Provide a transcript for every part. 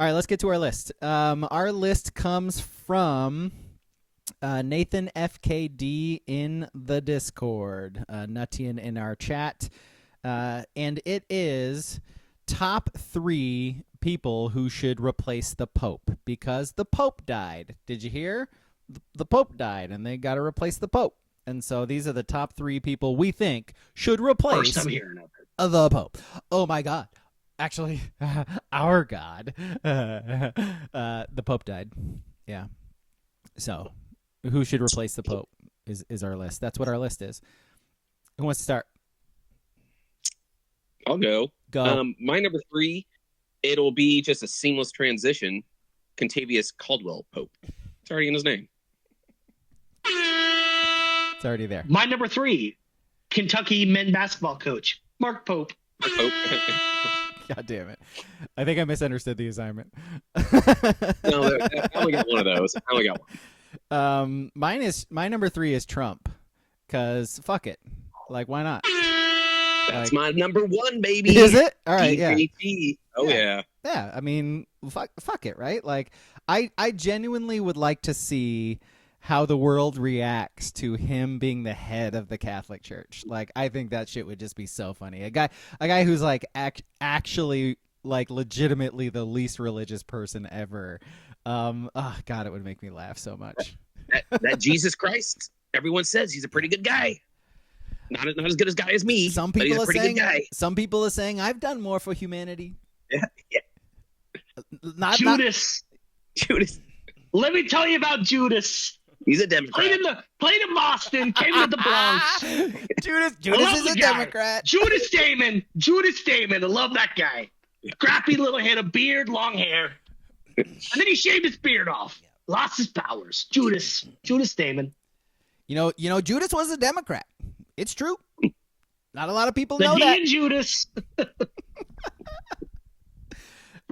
All right, let's get to our list. Our list comes from Nathan FKD in the Discord, Nutian in our chat, and it is top 3 people who should replace the Pope because the Pope died. Did you hear? The Pope died, and they got to replace the Pope. And so these are the top 3 people we think should replace the Pope. Oh my God. Actually, our God, the Pope died. Yeah. So, who should replace the Pope is our list. That's what our list is. Who wants to start? I'll go. My number 3, it'll be just a seamless transition. Contavious Caldwell Pope. It's already in his name. It's already there. My number 3, Kentucky men basketball coach, Mark Pope. Mark Pope. God damn it. I think I misunderstood the assignment. No, I only got one of those. I only got one. My number 3 is Trump. Because fuck it. Like, why not? That's my number 1, baby. Is it? All right, yeah. Oh, yeah. Yeah, I mean, fuck it, right? Like, I genuinely would like to see how the world reacts to him being the head of the Catholic Church. Like, I think that shit would just be so funny. A guy who's like actually like legitimately the least religious person ever. Oh God, it would make me laugh so much. That Jesus Christ, everyone says he's a pretty good guy. Not as good as guy as me. Some but he's people a are pretty saying. good guy. Some people are saying I've done more for humanity. Yeah. Judas. Judas. Let me tell you about Judas. He's a Democrat. Played in Boston, came to the Bronx. Judas is a Democrat. Judas Damon. I love that guy. Scrappy little head, a beard, long hair. And then he shaved his beard off. Lost his powers. Judas Damon. You know, Judas was a Democrat. It's true. Not a lot of people know that. And Judas.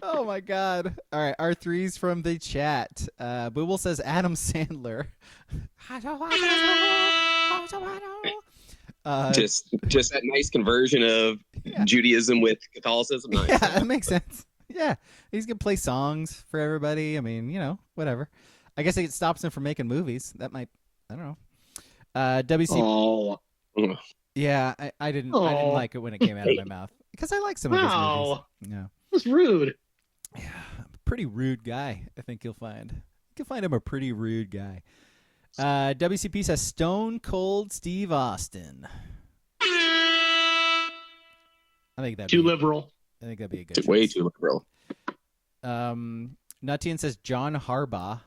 Oh my God! All right, our 3s from the chat. Booble says Adam Sandler. Just that nice conversion of Judaism with Catholicism. Nice. Yeah, that makes sense. Yeah, he's gonna play songs for everybody. I mean, whatever. I guess it stops him from making movies. That might, I don't know. WC. Oh. Yeah, I didn't like it when it came out of my mouth because I like some of his movies. Yeah, it was rude. Yeah, pretty rude guy. I think you'll find him a pretty rude guy. WCP says Stone Cold Steve Austin. I think that'd too liberal. I think that'd be a good. Way too liberal. Nutian says John Harbaugh.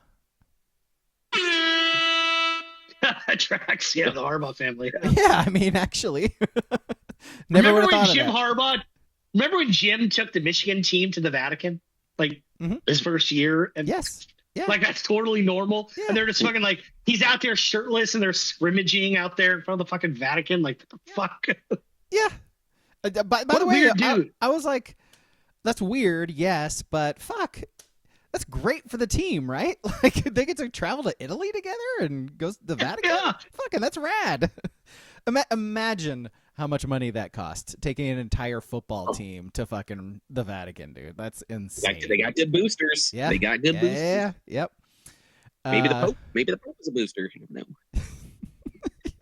That tracks. Yeah, the Harbaugh family. Yeah, I mean, actually, never would have thought of Jim that. Harbaugh. Remember when Jim took the Michigan team to the Vatican, like his first year? And yes, yeah, like that's totally normal. Yeah. And they're just fucking like he's out there shirtless and they're scrimmaging out there in front of the fucking Vatican. Like what the fuck? Yeah. By the way, dude. I was like, that's weird. Yes, but fuck. That's great for the team, right? Like they get to travel to Italy together and go to the Vatican. Yeah. Fucking, that's rad. Imagine how much money that cost taking an entire football team to fucking the Vatican, dude. That's insane. They got good boosters. Yeah, they got good boosters. Yeah, yep. Maybe the Pope is a booster. You never know.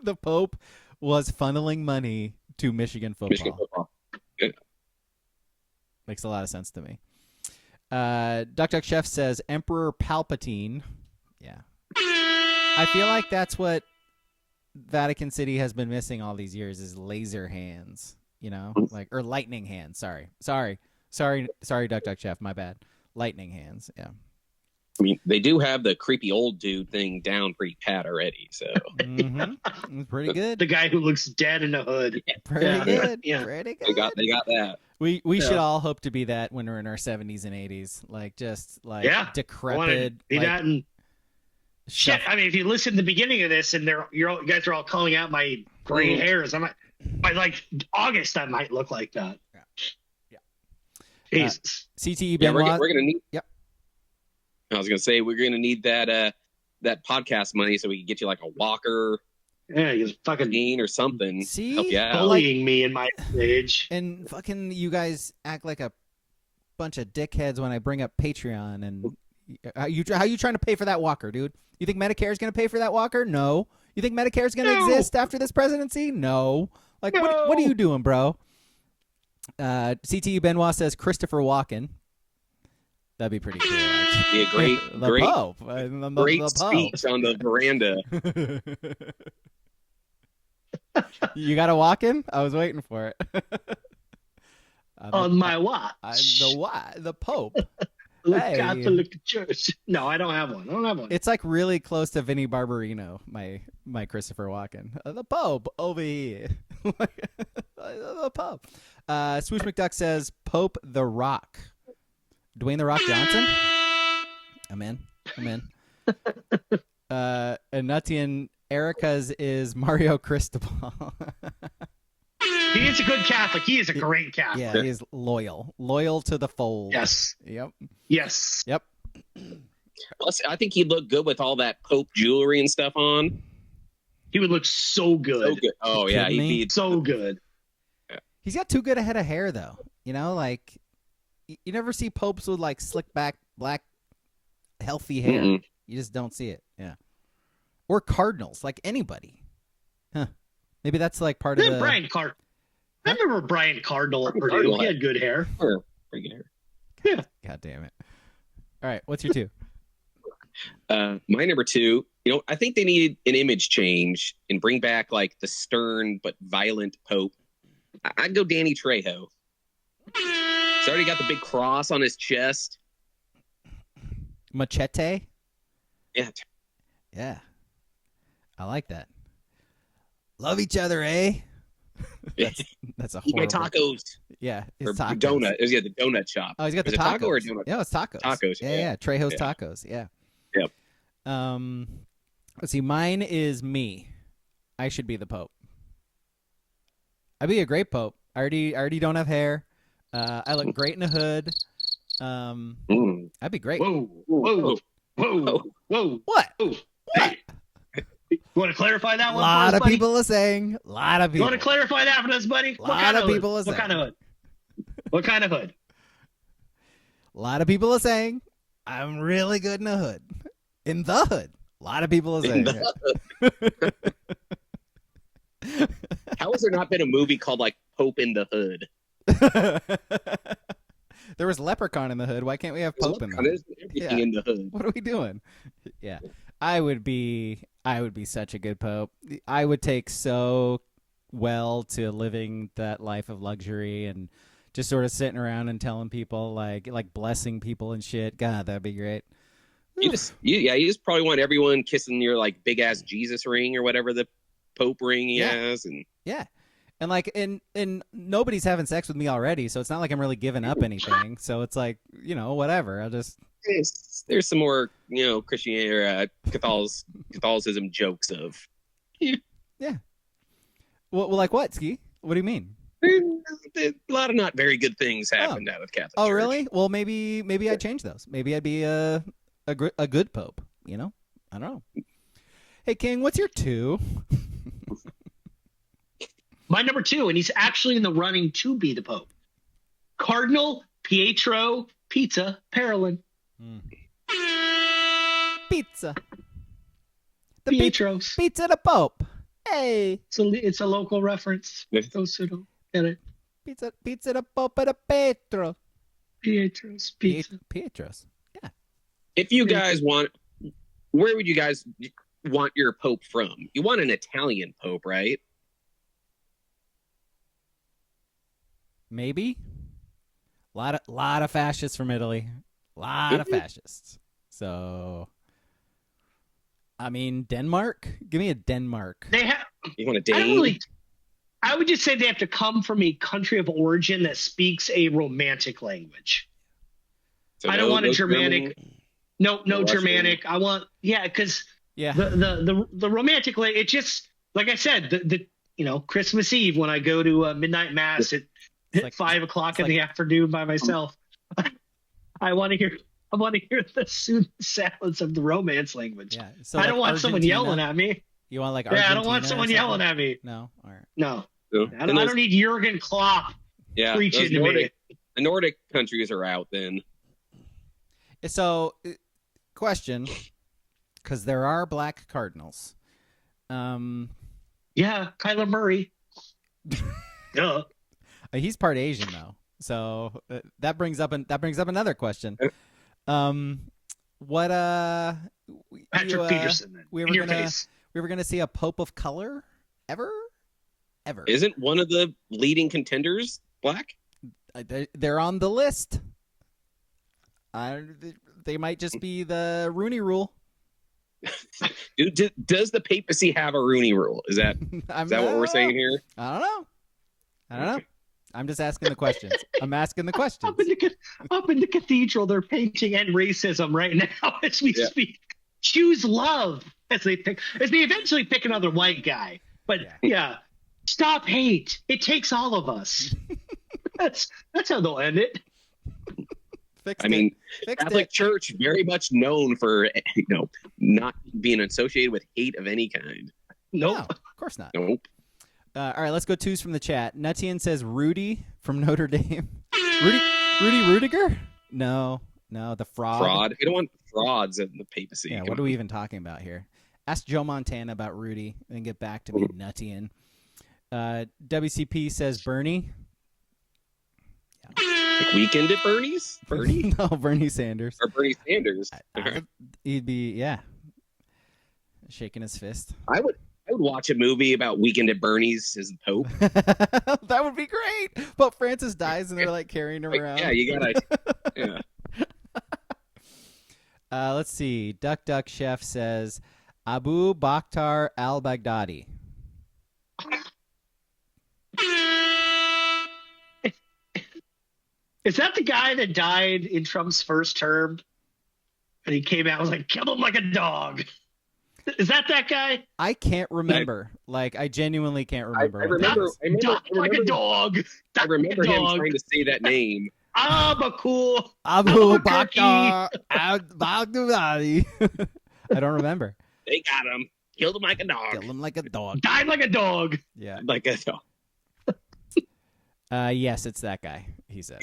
The Pope was funneling money to Michigan football. Yeah. Makes a lot of sense to me. Duck Chef says Emperor Palpatine. Yeah. I feel like that's what Vatican City has been missing all these years is laser hands, or lightning hands. Sorry, Duck Chef. My bad. Lightning hands. Yeah. I mean, they do have the creepy old dude thing down pretty pat already, so. Pretty good. The guy who looks dead in a hood. Pretty good. Yeah. Pretty good. They got that. We should all hope to be that when we're in our 70s and 80s, like just like decrepit. Be that and shit. I mean, if you listen to the beginning of this and you guys are all calling out my gray hairs, by like August I might look like that. Yeah. Jesus. CTE Yeah, Benoit. we're gonna need. Yep. I was gonna say we're gonna need that podcast money so we can get you like a walker. Yeah, he's fucking or something. See, help you out. bullying me in my age. And fucking you guys act like a bunch of dickheads when I bring up Patreon. And how you trying to pay for that walker, dude? You think Medicare is going to pay for that walker? No. You think Medicare is going to exist after this presidency? No. Like, No. what are you doing, bro? CTU Benoit says Christopher Walken. That'd be pretty cool. Actually. Be a great, The great, Pope. great speech on the veranda. You got to walk in? I was waiting for it. On my watch. The Pope. Hey. Catholic Church. No, I don't have one. It's like really close to Vinnie Barbarino, my Christopher Walken. The Pope over here. The Pope. Swoosh McDuck says Pope the Rock. Dwayne the Rock Johnson? I'm in. And Nuttian Erica's is Mario Cristobal. He is a good Catholic. He is a great Catholic. Yeah, he is loyal to the fold. Yes. Yep. Yes. Yep. Plus, I think he'd look good with all that Pope jewelry and stuff on. He would look so good. So good. Oh yeah, Kidding me? he'd be So good. He's got too good a head of hair, though. You know, like you never see popes with like slick back, black, healthy hair. Mm-mm. You just don't see it. Yeah. Or cardinals, like anybody. Huh. Maybe that's like part of the. Brian Card. I remember Brian Cardinal at Purdue. He had good hair. pretty good. Yeah. God damn it. All right, what's your two? My number two, I think they need an image change and bring back like the stern but violent Pope. I'd go Danny Trejo. He's already got the big cross on his chest. Machete? Yeah. Yeah. I like that. Love each other, eh? That's a He horrible. got tacos. Yeah, his Or tacos. donut. Yeah, the donut shop. Oh, he's got Is the it tacos. taco or donut? Yeah, it's tacos. Tacos, Yeah, yeah. Trejo's Yeah. tacos. Yeah. Yep. Let's see. Mine is me. I should be the Pope. I'd be a great Pope. I already don't have hair. I look great in a hood. I'd be great. Whoa. What? Whoa. Hey. You want to clarify that A one? lot for us, of buddy? people are saying. A lot of You people. want to clarify that for us, buddy? Lot of people are What kind of hood? What kind of hood? A lot of people are saying I'm really good in the hood. In the hood. A lot of people are saying. How has there not been a movie called like Pope in the Hood? There was Leprechaun in the hood. Why can't we have Pope in the hood? There's everything in the hood. What are we doing? Yeah. I would be such a good Pope. I would take so well to living that life of luxury and just sort of sitting around and telling people like blessing people and shit. God, that'd be great. You just probably want everyone kissing your like big ass Jesus ring or whatever the Pope ring he has, and yeah, and like and nobody's having sex with me already, so it's not like I'm really giving up anything. So it's like whatever. I'll just there's some more Christianity or Catholicism jokes of yeah. Well, like what, Ski? What do you mean? A lot of not very good things happened out of Catholic. Oh, Church. really? Well, maybe I'd change those. Maybe I'd be a good Pope. I don't know. Hey, King, what's your two? My number two, and he's actually in the running to be the Pope. Cardinal Pietro Pizza Parolin. Pizza. The Pietros. Pizza the Pope. Hey. It's a local reference. Those who don't get it. Pizza the Pope at a Petro. Pietros Pizza. Pietros. Yeah. If you guys want, where would you guys want your Pope from? You want an Italian Pope, right? Maybe. Lot of fascists from Italy. Lot of fascists. So, I mean, Denmark. Give me a Denmark. They have. You want a Dane? I would just say they have to come from a country of origin that speaks a romantic language. So I don't want a Germanic. German, No Germanic. I want because the romantic it just like I said the Christmas Eve when I go to midnight mass at 5 o'clock in the afternoon by myself. I want to hear the soothing silence of the Romance language. Yeah. So I don't want someone yelling at me. You want like Argentina? I don't want someone yelling at me. No. All right. No. I don't need Jurgen Klopp preaching to me. the Nordic countries are out then. So, question, because there are black cardinals. Yeah, Kyler Murray. Duh. He's part Asian though, so that brings up another question. What Patrick Peterson? Then. We were gonna see a Pope of color ever? Isn't one of the leading contenders black? They're on the list. They might just be the Rooney Rule. Does the papacy have a Rooney Rule? Is that what we're saying here? I don't know. I'm just asking the questions. I'm asking the questions. Up in the cathedral, they're painting "End Racism" right now as we speak. Choose love as they eventually pick another white guy. But stop hate. It takes all of us. That's how they'll end it. Catholic Church very much known for not being associated with hate of any kind. Nope. No, of course not. Nope. All right, let's go twos from the chat. Nutian says Rudy from Notre Dame. Rudy Rudiger? No, the fraud. We don't want frauds in the papacy. Yeah, what are we even talking about here? Ask Joe Montana about Rudy and then get back to me, Nutian. WCP says Bernie. Like Weekend at Bernie's? Bernie? No, Bernie Sanders. Or Bernie Sanders. He'd be, shaking his fist. I would watch a movie about Weekend at Bernie's as the Pope. That would be great. Pope Francis dies and they're like carrying him around. Yeah, you gotta. Yeah. Let's see. Duck Chef says Abu Bakhtar al-Baghdadi. Is that the guy that died in Trump's first term? And he came out and was like, kill him like a dog. Is that guy? I can't remember. I genuinely can't remember. I remember like a dog. I remember him trying to say that name. Abu Bakhtar al-Baghdadi. I don't remember. They got him. Killed him like a dog. Died like a dog. Yeah. Like a dog. Yes, it's that guy, he says.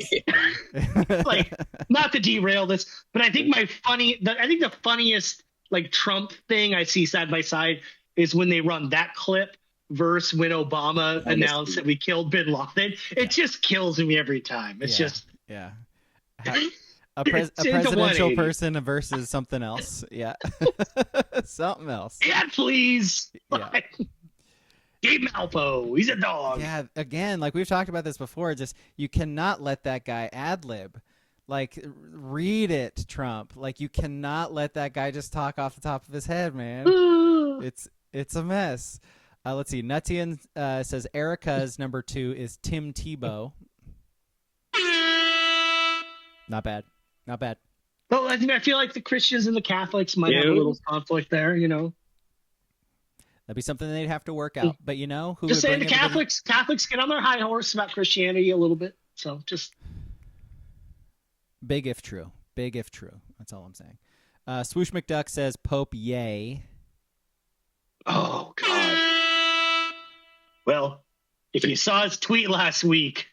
Not to derail this, but I think the funniest Trump thing I see side by side is when they run that clip versus when Obama announced that we killed bin Laden. It just kills me every time. It's just a presidential person versus something else. Yeah. Something else. Yeah, please. Yeah. Gabe Malpo, he's a dog. Yeah, again, we've talked about this before, just you cannot let that guy ad-lib. Read it, Trump. You cannot let that guy just talk off the top of his head, man. It's a mess. Let's see. Nutian says Erica's number 2 is Tim Tebow. Not bad. Well, I feel like the Christians and the Catholics might have a little conflict there, That'd be something they'd have to work out. But who just would saying the Catholics get on their high horse about Christianity a little bit. So just big if true. That's all I'm saying. Swoosh McDuck says Pope yay. Oh God. Well, if you saw his tweet last week,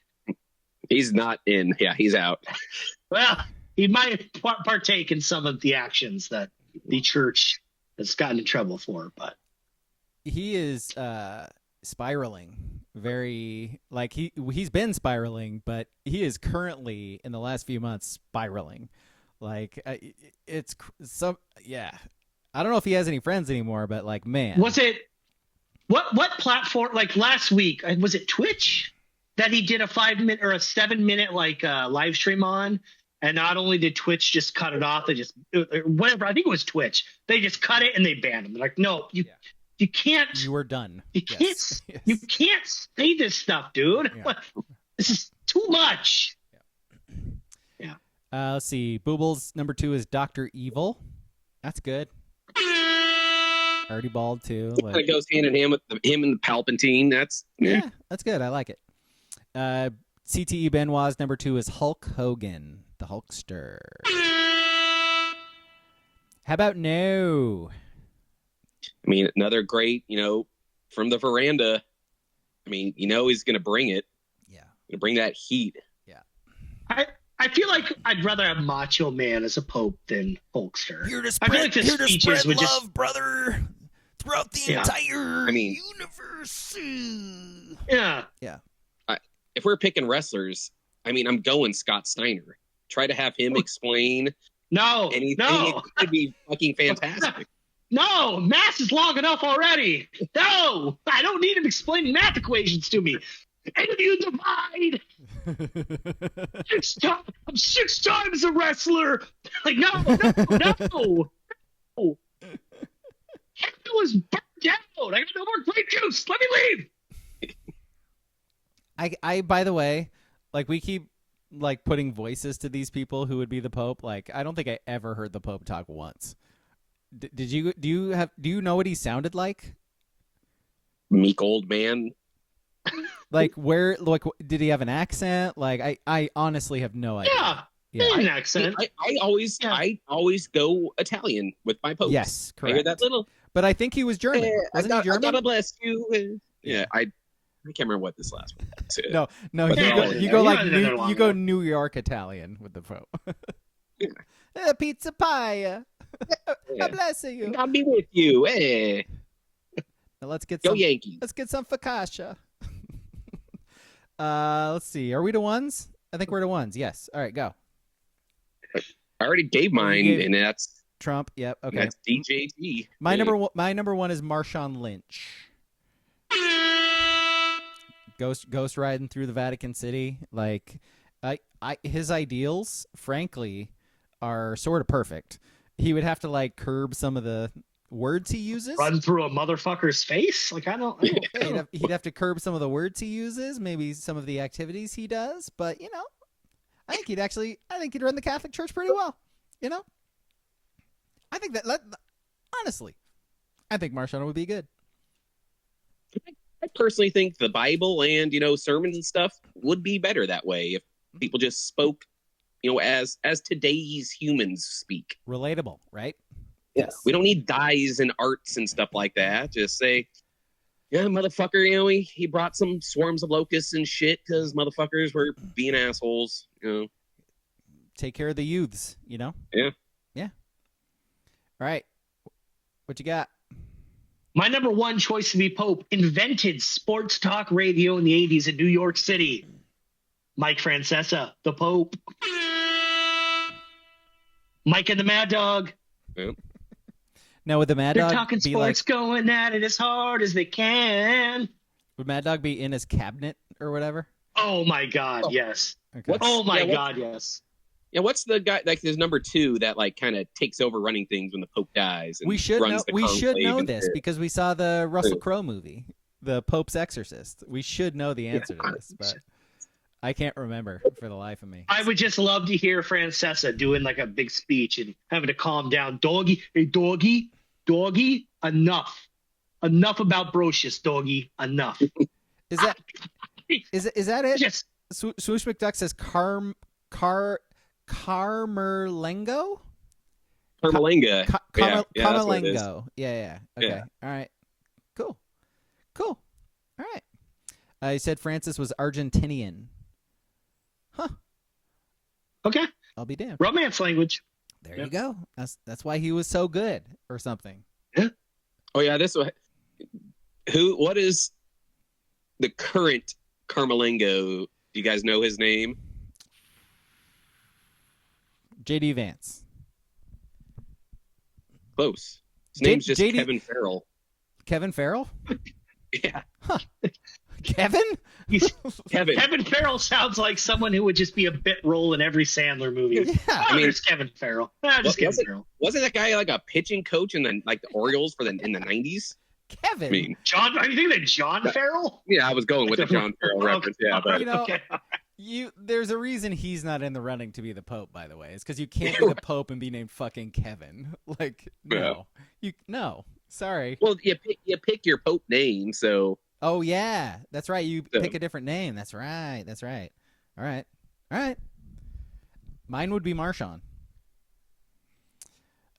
he's not in. Yeah, he's out. Well, he might partake in some of the actions that the church has gotten in trouble for, but he is spiraling very he's been spiraling, but he is currently in the last few months spiraling. It's some I don't know if he has any friends anymore, but man, was it what platform? Last week, was it Twitch that he did a 5-minute or a 7-minute live stream on? And not only did Twitch just cut it off, they just whatever. I think it was Twitch. They just cut it and they banned him. They're like, no, you can't. You were done. You can't say this stuff, dude. Yeah. This is too much. Yeah. Let's see. Boobles number 2 is Dr. Evil. That's good. Already bald too. Kind of goes hand in hand with him and the Palpatine. That's that's good. I like it. CTE Benoit's number 2 is Hulk Hogan, the Hulkster. How about no? I mean, another great, from the veranda. I mean, he's going to bring it. Yeah. Going to bring that heat. Yeah. I feel like I'd rather have Macho Man as a pope than Hulkster. Here to I feel like the spread speeches would love, just brother, throughout the entire mean, universe. Yeah. If we're picking wrestlers, I mean, I'm going Scott Steiner. Try to have him explain anything. No. It could be fucking fantastic. No, math is long enough already. No, I don't need him explaining math equations to me. And if you divide I'm 6 times a wrestler. Like, no. It was burnt out. I got no more grape juice. Let me leave. I by the way, like we keep like putting voices to these people who would be the Pope. Like I don't think I ever heard the Pope talk once. Did you? Do you know what he sounded like? Meek old man. Like where? Like did he have an accent? Like I honestly have no idea. Yeah, an accent. I always go Italian with my popes. Yes, correct. I hear that little. But I think he was German. Wasn't he German? God bless you. Yeah, I can't remember what this last one was. No. You go New York Italian with the Pope. Pizza pie. God bless you. I'll be with you. Hey. Now let's get Go some Yankees. Let's get some focaccia. Let's see. Are we to ones? I think we're to ones. Yes. All right, go. I already gave mine, and that's Trump. Yep. Okay. That's DJT. My number one is Marshawn Lynch. Ghost riding through the Vatican City. Like, his ideals, frankly, are sort of perfect. He would have to like curb some of the words he uses. Run through a motherfucker's face? Like I don't he'd have to curb some of the words he uses, maybe some of the activities he does, but I think he'd run the Catholic Church pretty well. I think honestly, I think Marshawn would be good. I personally think the Bible and sermons and stuff would be better that way if people just spoke as today's humans speak. Relatable, right? Yeah. Yes. We don't need dyes and arts and stuff like that. Just say, yeah, motherfucker, he brought some swarms of locusts and shit because motherfuckers were being assholes. Take care of the youths, Yeah. Yeah. All right. What you got? My number one choice to be Pope invented sports talk radio in the 80s in New York City. Mike Francesa, the Pope. Mike and the Mad Dog. Yep. Now, would the Mad Dog They're talking be sports, like, going at it as hard as they can. Would Mad Dog be in his cabinet or whatever? Oh, my God, yes. Okay. God, yes. Yeah, what's the guy, like, there's number 2 that, like, kind of takes over running things when the Pope dies? And we should know and this because we saw the Russell Crowe movie, The Pope's Exorcist. We should know the answer to this, but I can't remember for the life of me. I would just love to hear Francesa doing, like, a big speech and having to calm down. Doggy, hey, doggy, enough. Enough about Brocious, doggy, enough. Is that it? Yes. Swoosh McDuck says Carmerlengo? Carmelenga. Carmelengo. Yeah. Okay. Yeah. All right. Cool. All right. He said Francis was Argentinian. Huh. Okay. I'll be damned. Romance language. There you go. That's why he was so good or something. Yeah. Oh, yeah. What is the current Carmelengo? Do you guys know his name? J.D. Vance. Close. His name's just Kevin Farrell. Kevin Farrell? Yeah. Huh. Kevin? Kevin Farrell sounds like someone who would just be a bit role in every Sandler movie. Yeah. There's Kevin Farrell. Kevin Farrell. Wasn't that guy like a pitching coach in the Orioles in the 90s? Kevin. I mean, John. Are you thinking of John Farrell? Yeah, I was going with the John Farrell reference. Yeah, but okay. There's a reason he's not in the running to be the Pope, by the way. It's because you can't be the Pope and be named fucking Kevin. Like, no. No. Sorry. Well, you pick your Pope name, so. Oh, yeah. That's right. You pick a different name. That's right. All right. Mine would be Marshawn.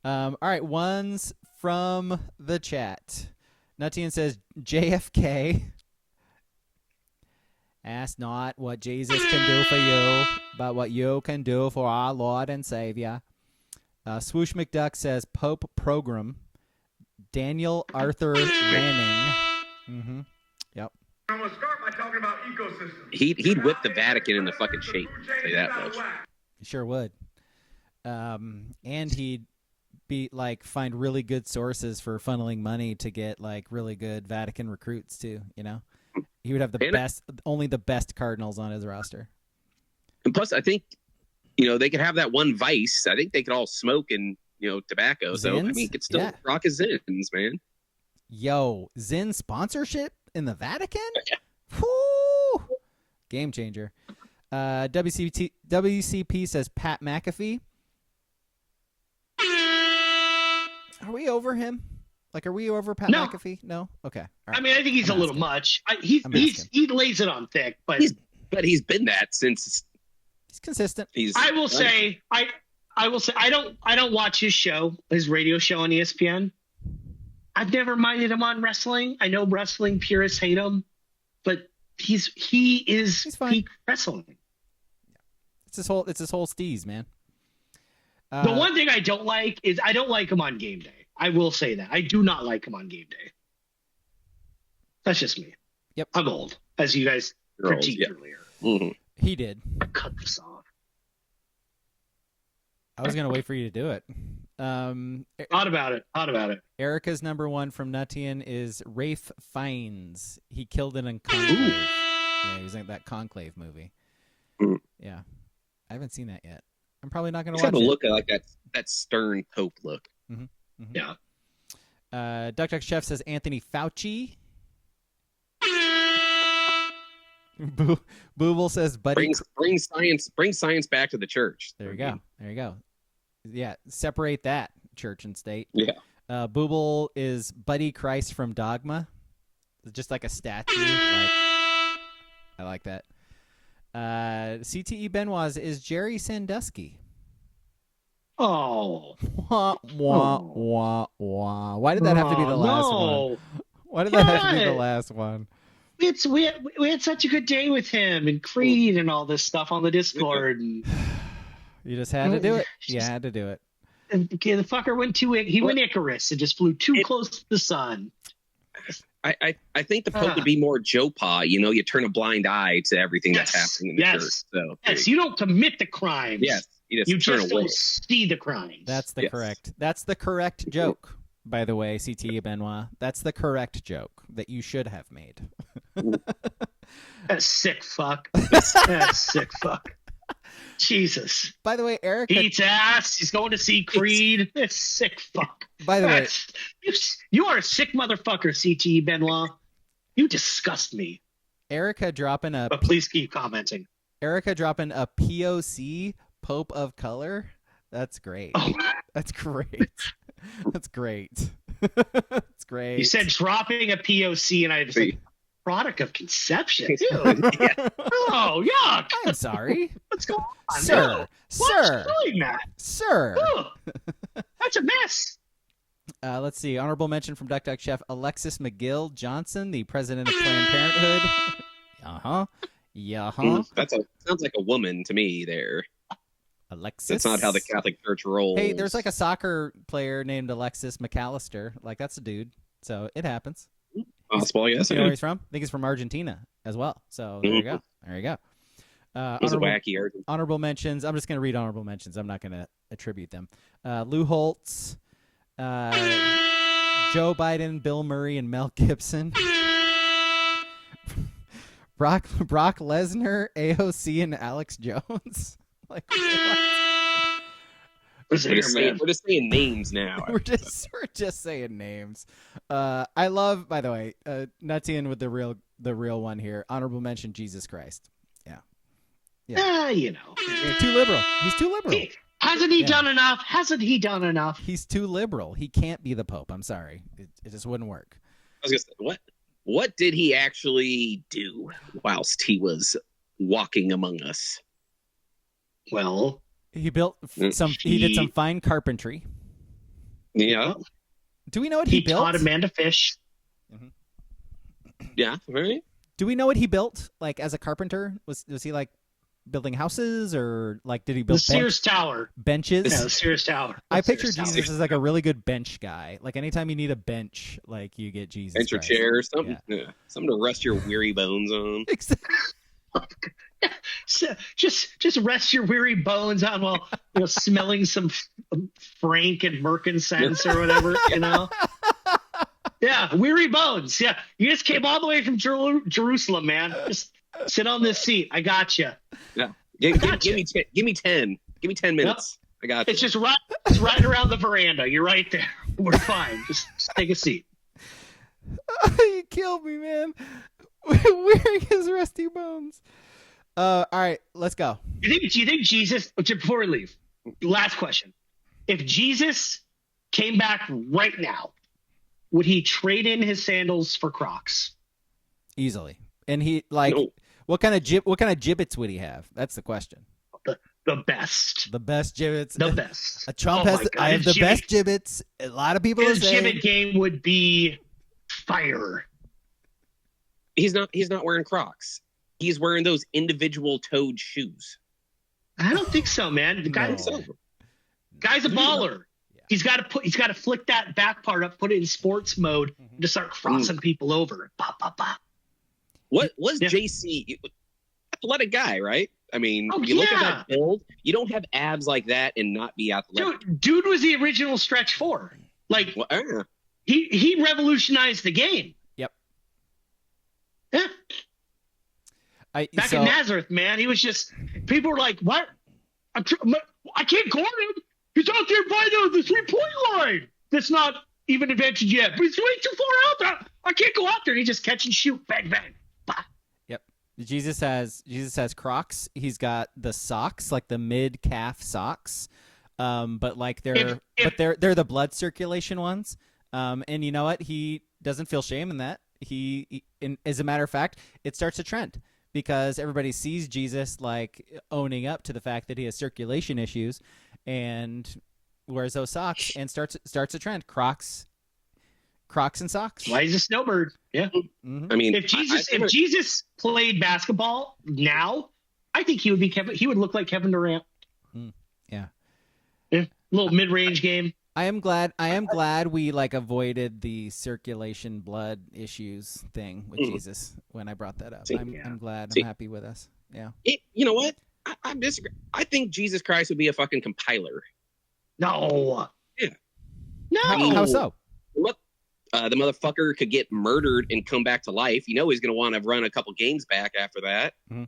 All right. One's from the chat. Nuttian says JFK. Ask not what Jesus can do for you, but what you can do for our Lord and Savior. Swoosh McDuck says Pope Program. Daniel Arthur Lanning. Mm-hmm. Yep. I'm going to start by talking about ecosystems. He'd whip the Vatican into fucking shape. I'll say that much. He sure would. And he'd find really good sources for funneling money to get really good Vatican recruits too. He would have only the best cardinals on his roster. And plus, I think they could have that one vice. I think they could all smoke and tobacco. Zins? So I mean, could still rock his Zins, man. Yo, Zin sponsorship in the Vatican? Woo! Game changer. WCP says Pat McAfee. Are we over him? Are we over Pat McAfee? No? Okay. All right. I mean, I think he's a little much. He lays it on thick, but he's been that since. He's consistent. I will say I don't watch his radio show on ESPN. I've never minded him on wrestling. I know wrestling purists hate him, but he is peak wrestling. It's his whole steez, man. The one thing I don't like is I don't like him on game day. I will say that. I do not like him on game day. That's just me. Yep. I'm old, as you guys critiqued earlier. Mm-hmm. He did. Cut this off. I was going to wait for you to do it. Thought about it. Erica's number one from Nuttian is Rafe Fiennes. He killed it in Conclave. Yeah, he was in that Conclave movie. Mm. Yeah. I haven't seen that yet. I'm probably not going to watch it. Have a look at that stern Pope look. Mm-hmm. Mm-hmm. Yeah. Duck Duck Chef says Anthony Fauci. Booble says Buddy. Bring science back to the church. There you go. Yeah, separate that church and state. Yeah. Booble is Buddy Christ from Dogma. Just like a statue. I like that. CTE Benoit is Jerry Sandusky. Oh. Wah, wah, wah, wah. Why did that have to be the last one? Why did that have to be the last one? We had such a good day with him and Creed and all this stuff on the Discord. And you just had to do it. You had to do it. And the fucker went Icarus and just flew too close to the sun. I think the Pope would be more Joe Pa. You turn a blind eye to everything that's happening in the church. So, yes, you don't commit the crimes. Yes, you just don't see the crimes. That's the correct. That's the correct joke. By the way, CT Benoit, that's the correct joke that you should have made. That sick fuck. That sick fuck. Jesus. By the way, Eric eats ass. He's going to see Creed. This sick fuck. By the way, you are a sick motherfucker, CT Benoit. You disgust me. Erica dropping a. But please keep commenting. Erica dropping a POC, Pope of Color. That's great. Oh. That's great. That's great. That's great. You said dropping a POC, and I was like, product of conception. Dude. Yeah. Oh, yuck. I'm sorry. What's going on? Sir. What's doing that? Sir. Oh, that's a mess. Let's see. Honorable mention from Duck Duck Chef Alexis McGill Johnson, the president of Planned Parenthood. That sounds like a woman to me there. Alexis. That's not how the Catholic Church rolls. Hey, there's a soccer player named Alexis McAllister. That's a dude. So it happens. Possible, yes. You know where he's from? I think he's from Argentina as well. So there you go. There you go. He's a wacky Argentine. Honorable mentions. I'm just going to read honorable mentions. I'm not going to attribute them. Lou Holtz, Joe Biden, Bill Murray, and Mel Gibson. Brock Lesnar, AOC, and Alex Jones. What? We're just saying names now. we're just saying names. I love, by the way, Nuttian with the real one here. Honorable mention, Jesus Christ. Yeah. He's too liberal. He's too liberal. Hasn't he done enough? Hasn't he done enough? He's too liberal. He can't be the Pope. I'm sorry. It just wouldn't work. I was gonna say, what did he actually do whilst he was walking among us? Well, he built he did some fine carpentry. Yeah. Do we know what he built? He taught Amanda Fish. Mm-hmm. Yeah, right. Do we know what he built? Like as a carpenter, was he like building houses, or like did he build the Sears Tower benches? Yeah, the Sears Tower. I picture Jesus as like a really good bench guy. Like anytime you need a bench, like you get Jesus. Bench or chair or something. Yeah. Something to rest your weary bones on. So just rest your weary bones on while smelling some Frank and Merkinsense or whatever, Yeah, weary bones. Yeah, you just came all the way from Jerusalem, man. Just sit on this seat. I got you. Yeah, give me 10. Give me 10 minutes. Yep. I got you. It's just right around the veranda. You're right there. We're fine. Just take a seat. You killed me, man. Wearing his rusty bones. All right, let's go. Do you think Jesus? Before we leave, last question: if Jesus came back right now, would he trade in his sandals for Crocs? Easily. And he no. What kind of gibbets would he have? That's the question. The best. The best gibbets. The best. Trump has. I have the best gibbets. A lot of people. His gibbet game would be fire. He's not wearing Crocs. He's wearing those individual toed shoes. I don't think so, man. The guy's a baller. Yeah. He's got to flick that back part up, put it in sports mode, and just start crossing people over. Pop, pop, pop. What was JC? Athletic guy, right? I mean, look at that build. You don't have abs like that and not be athletic. Dude was the original stretch four. Like he revolutionized the game. Yep. Yeah. Back in Nazareth, man, he was just people were like, "What? I can't guard him. He's out there by the 3-point line. That's not even invented yet, but he's way too far out there. I can't go out there." And he just catch and shoot, bang, bang. Bah. Yep. Jesus has Crocs. He's got the socks, like the mid calf socks, but like they're the blood circulation ones. And you know what? He doesn't feel shame in that. As a matter of fact, it starts a trend. Because everybody sees Jesus like owning up to the fact that he has circulation issues, and wears those socks, and starts a trend: Crocs and socks. Why is a snowbird? Yeah. Mm-hmm. I mean, if Jesus played basketball now, I think he would be He would look like Kevin Durant. Yeah. Little mid-range game. I am glad we like avoided the circulation blood issues thing with Jesus when I brought that up. I'm glad. I'm happy with us. Yeah. You know what? I disagree. I think Jesus Christ would be a fucking compiler. No. Yeah. No. How so? Look, the motherfucker could get murdered and come back to life. You know he's going to want to run a couple games back after that. Mm-hmm.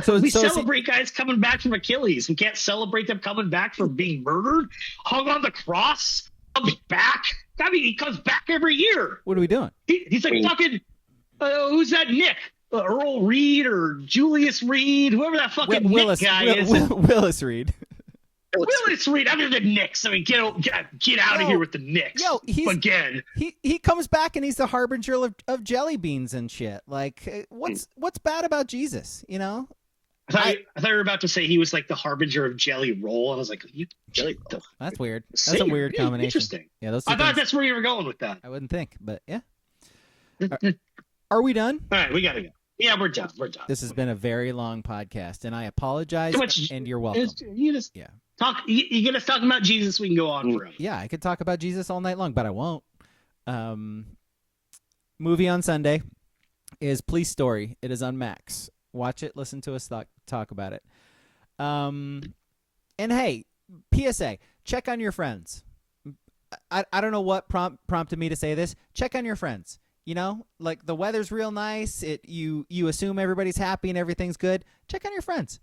Well, we celebrate guys coming back from Achilles. We can't celebrate them coming back from being murdered, hung on the cross, comes back. I mean, he comes back every year. What are we doing? He's like fucking, who's that Nick? Earl Reed or Julius Reed, whoever that fucking Nick guy is. Willis Reed. Willis Reed, other than Knicks. I mean, get out of here with the Knicks. Again. He comes back and he's the harbinger of jelly beans and shit. Like, what's bad about Jesus? You know? I thought you were about to say he was like the harbinger of jelly roll. I was like, jelly roll. That's weird. That's a weird combination. Interesting. Yeah, I thought that's where you were going with that. I wouldn't think, but yeah. Are we done? All right, we gotta go. Yeah, we're done. This has been a very long podcast, and I apologize. And you're welcome. You just talk. You get us talking about Jesus. We can go on forever. Yeah, I could talk about Jesus all night long, but I won't. Movie on Sunday is Police Story. It is on Max. Watch it. Listen to us talk about it. And hey, PSA: check on your friends. I don't know what prompted me to say this. Check on your friends. You know, like the weather's real nice. You assume everybody's happy and everything's good. Check on your friends.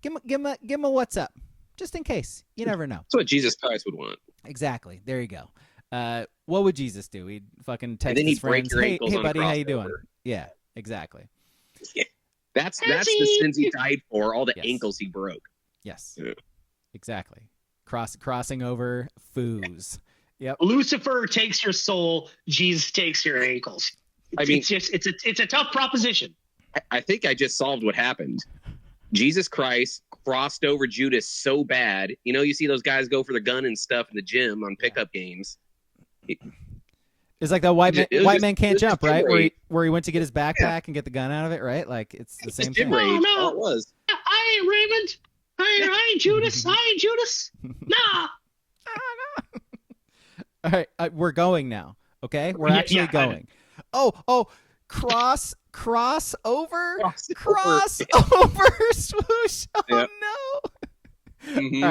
Give them a what's up, just in case. You never know. That's what Jesus Christ would want. Exactly. There you go. What would Jesus do? He'd fucking text his friends. Hey buddy, how you doing? Yeah, exactly. Yeah. That's the sins he died for. All the ankles he broke. Yes. Yeah. Exactly. Crossing over foos. Yep. Lucifer takes your soul. Jesus takes your ankles. It's a tough proposition. I think I just solved what happened. Jesus Christ crossed over Judas so bad. You know, you see those guys go for the gun and stuff in the gym on pickup games. It's like that white man can't jump, right? Raid. Where he went to get his backpack and get the gun out of it, right? Like it's the same thing. Raid. No, All it was. I ain't Raymond. I ain't Judas. I ain't Judas. Nah. All right, we're going now. Okay, we're actually going. Oh, cross over, swoosh. Oh Yep. no. Mm-hmm. All right.